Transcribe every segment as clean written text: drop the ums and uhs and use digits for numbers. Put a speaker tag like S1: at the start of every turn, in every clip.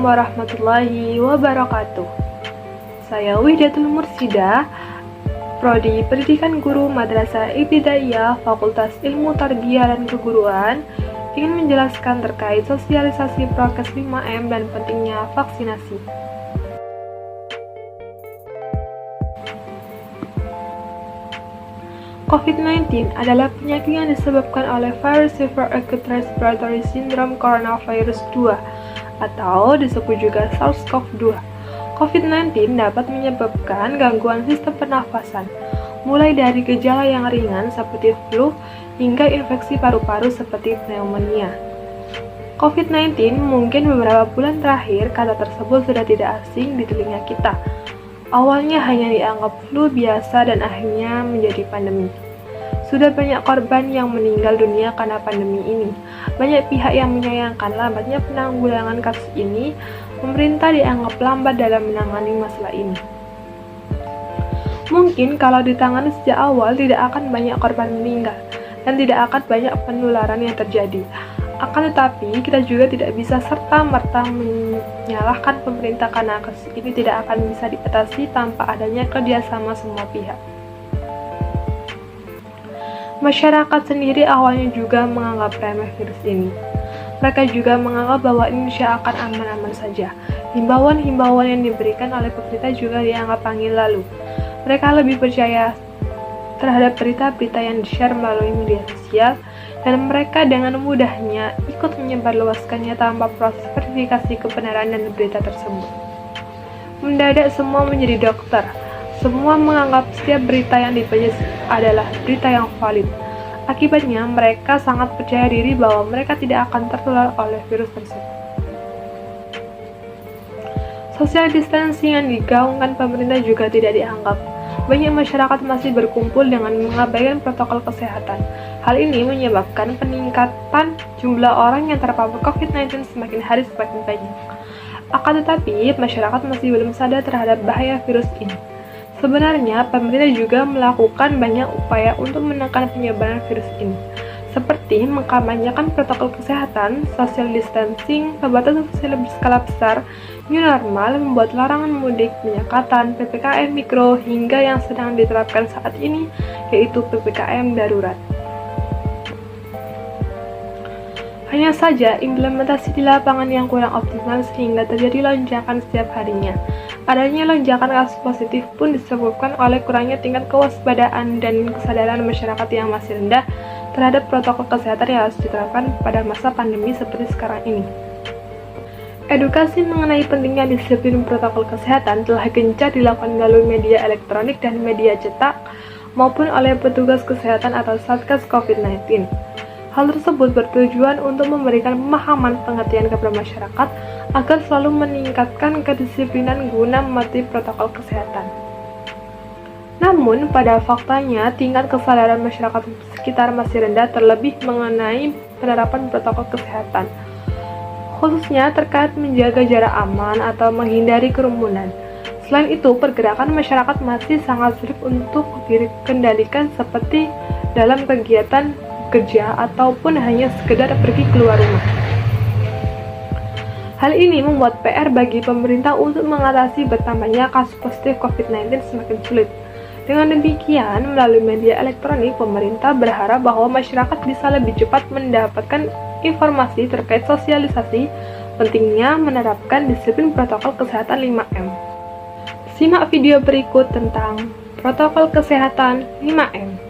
S1: warahmatullahi wabarakatuh. Saya Widatul Mursida, Prodi Pendidikan Guru Madrasah Ibtidaiyah Fakultas Ilmu Tarbiyah dan Keguruan, ingin menjelaskan terkait sosialisasi prokes 5M dan pentingnya vaksinasi. COVID-19 adalah penyakit yang disebabkan oleh virus Severe Acute Respiratory Syndrome Coronavirus 2 atau disebut juga SARS-CoV-2. COVID-19 dapat menyebabkan gangguan sistem pernafasan, mulai dari gejala yang ringan seperti flu hingga infeksi paru-paru seperti pneumonia. COVID-19 mungkin beberapa bulan terakhir kata tersebut sudah tidak asing di telinga kita. Awalnya hanya dianggap flu biasa dan akhirnya menjadi pandemi. Sudah banyak korban yang meninggal dunia karena pandemi ini. Banyak pihak yang menyayangkan lambatnya penanggulangan kasus ini. Pemerintah dianggap lambat dalam menangani masalah ini. Mungkin kalau ditangani sejak awal tidak akan banyak korban meninggal dan tidak akan banyak penularan yang terjadi. Akan tetapi, kita juga tidak bisa serta-merta menyalahkan pemerintah karena kasus ini tidak akan bisa diatasi tanpa adanya kerjasama semua pihak. Masyarakat sendiri awalnya juga menganggap remeh virus ini. Mereka juga menganggap bahwa Indonesia akan aman-aman saja. Himbauan-himbauan yang diberikan oleh pemerintah juga dianggap angin lalu. Mereka lebih percaya terhadap berita-berita yang di-share melalui media sosial, dan mereka dengan mudahnya ikut menyebarluaskannya tanpa proses verifikasi kebenaran dan berita tersebut. Mendadak semua menjadi dokter. Semua menganggap setiap berita yang dibaca adalah berita yang valid. Akibatnya, mereka sangat percaya diri bahwa mereka tidak akan tertular oleh virus tersebut. Social distancing yang digaungkan pemerintah juga tidak dianggap. Banyak masyarakat masih berkumpul dengan mengabaikan protokol kesehatan. Hal ini menyebabkan peningkatan jumlah orang yang terpapar COVID-19 semakin hari semakin banyak. Akan tetapi, masyarakat masih belum sadar terhadap bahaya virus ini. Sebenarnya, pemerintah juga melakukan banyak upaya untuk menekan penyebaran virus ini, seperti mengkampanyekan protokol kesehatan, social distancing, pembatasan sosial berskala besar, new normal, membuat larangan mudik, penyekatan, PPKM mikro, hingga yang sedang diterapkan saat ini, yaitu PPKM darurat. Hanya saja, implementasi di lapangan yang kurang optimal sehingga terjadi lonjakan setiap harinya. Adanya lonjakan kasus positif pun disebabkan oleh kurangnya tingkat kewaspadaan dan kesadaran masyarakat yang masih rendah terhadap protokol kesehatan yang harus diterapkan pada masa pandemi seperti sekarang ini. Edukasi mengenai pentingnya disiplin protokol kesehatan telah gencar dilakukan melalui media elektronik dan media cetak maupun oleh petugas kesehatan atau Satgas COVID-19. Hal tersebut bertujuan untuk memberikan pemahaman pengertian kepada masyarakat agar selalu meningkatkan kedisiplinan guna mematuhi protokol kesehatan. Namun, pada faktanya, tingkat kesadaran masyarakat sekitar masih rendah terlebih mengenai penerapan protokol kesehatan, khususnya terkait menjaga jarak aman atau menghindari kerumunan. Selain itu, pergerakan masyarakat masih sangat sulit untuk dikendalikan seperti dalam kegiatan kerja ataupun hanya sekedar pergi keluar rumah. Hal ini membuat PR bagi pemerintah untuk mengatasi bertambahnya kasus positif COVID-19 semakin sulit. Dengan demikian, melalui media elektronik, pemerintah berharap bahwa masyarakat bisa lebih cepat mendapatkan informasi terkait sosialisasi pentingnya menerapkan disiplin protokol kesehatan 5M. Simak video berikut tentang protokol kesehatan 5M.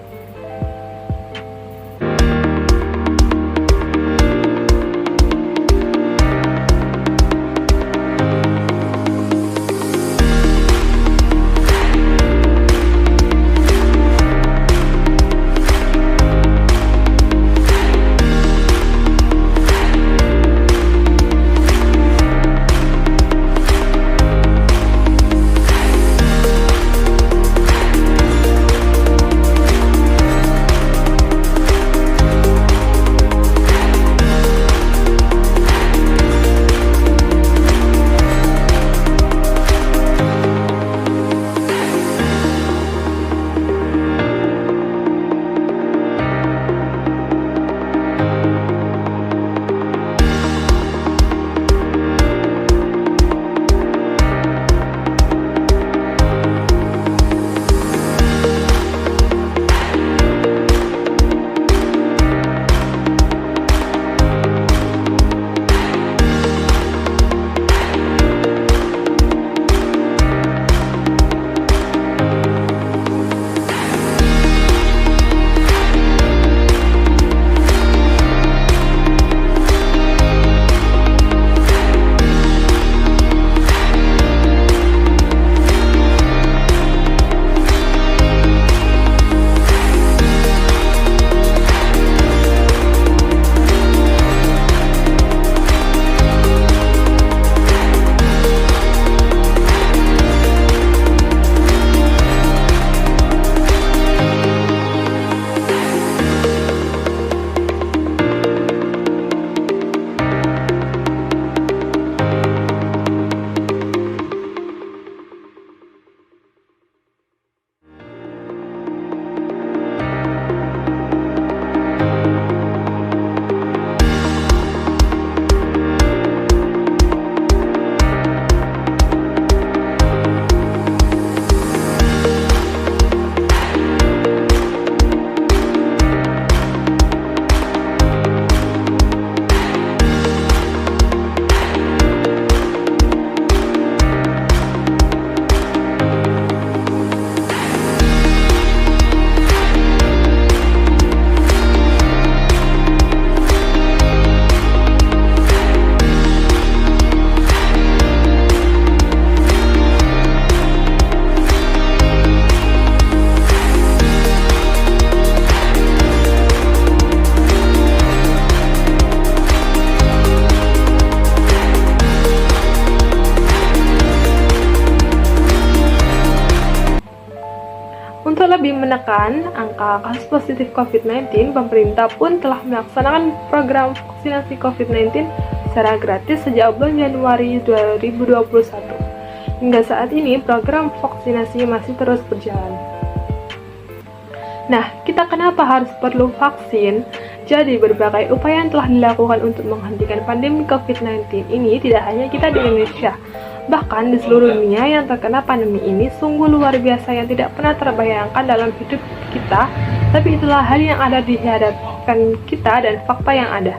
S1: Untuk lebih menekan angka kasus positif COVID-19, pemerintah pun telah melaksanakan program vaksinasi COVID-19 secara gratis sejak bulan Januari 2021. Hingga saat ini, program vaksinasi masih terus berjalan. Nah, kita kenapa harus perlu vaksin? Jadi, berbagai upaya yang telah dilakukan untuk menghentikan pandemi COVID-19 ini tidak hanya kita di Indonesia, bahkan di seluruh dunia yang terkena pandemi ini sungguh luar biasa yang tidak pernah terbayangkan dalam hidup kita, tapi itulah hal yang ada di hadapan kita dan fakta yang ada.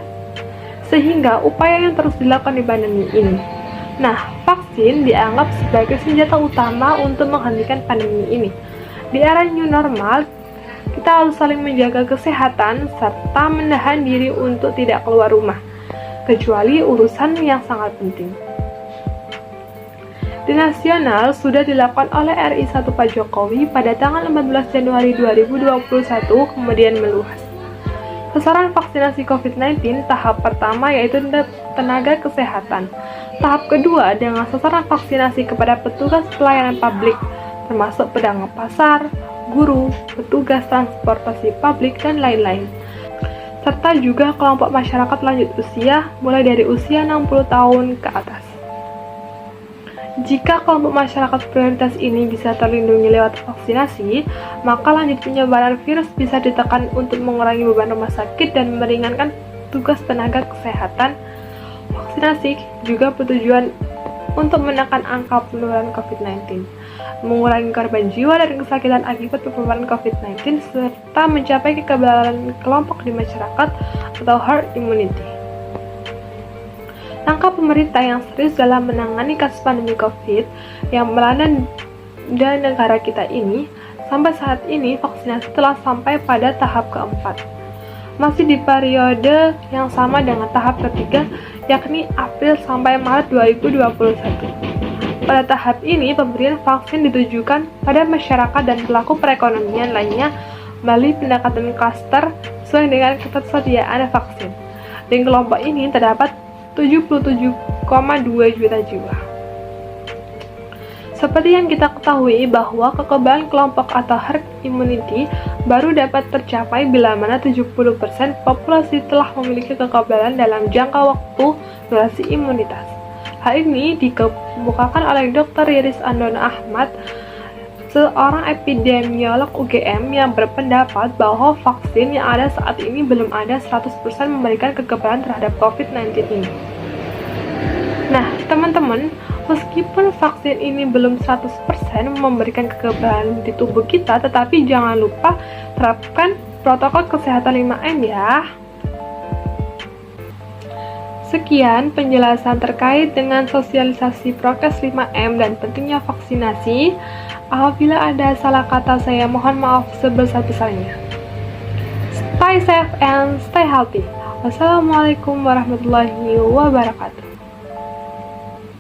S1: Sehingga upaya yang terus dilakukan di pandemi ini. Nah, vaksin dianggap sebagai senjata utama untuk menghentikan pandemi ini. Di era new normal, kita harus saling menjaga kesehatan serta menahan diri untuk tidak keluar rumah, kecuali urusan yang sangat penting. Di nasional sudah dilakukan oleh RI 1 Pak Jokowi pada tanggal 14 Januari 2021, kemudian meluas. Sasaran vaksinasi COVID-19 tahap pertama yaitu tenaga kesehatan. Tahap kedua dengan sasaran vaksinasi kepada petugas pelayanan publik, termasuk pedagang pasar, guru, petugas transportasi publik, dan lain-lain. Serta juga kelompok masyarakat lanjut usia mulai dari usia 60 tahun ke atas. Jika kelompok masyarakat prioritas ini bisa terlindungi lewat vaksinasi, maka lanjut penyebaran virus bisa ditekan untuk mengurangi beban rumah sakit dan meringankan tugas tenaga kesehatan. Vaksinasi juga bertujuan untuk menekan angka penularan COVID-19, mengurangi korban jiwa dan kesakitan akibat penularan COVID-19, serta mencapai kekebalan kelompok di masyarakat atau herd immunity. Langkah pemerintah yang serius dalam menangani kasus pandemi COVID yang melanda negara kita ini, sampai saat ini vaksinasi telah sampai pada tahap keempat. Masih di periode yang sama dengan tahap ketiga, yakni April sampai Maret 2021. Pada tahap ini, pemberian vaksin ditujukan pada masyarakat dan pelaku perekonomian lainnya melalui pendekatan klaster sesuai dengan ketersediaan vaksin. Di kelompok ini terdapat 77,2 juta jiwa. Seperti yang kita ketahui bahwa kekebalan kelompok atau herd immunity baru dapat tercapai bila mana 70% populasi telah memiliki kekebalan dalam jangka waktu durasi imunitas. Hal ini dikemukakan oleh Dr. Riris Andono Ahmad, seorang epidemiolog UGM yang berpendapat bahwa vaksin yang ada saat ini belum ada 100% memberikan kekebalan terhadap COVID-19 ini. Nah, teman-teman, meskipun vaksin ini belum 100% memberikan kekebalan di tubuh kita, tetapi jangan lupa terapkan protokol kesehatan 5M ya. Sekian penjelasan terkait dengan sosialisasi prokes 5M dan pentingnya vaksinasi. Apabila ada salah kata, saya mohon maaf sebesar-besarnya. Stay safe and stay healthy. Wassalamualaikum warahmatullahi wabarakatuh.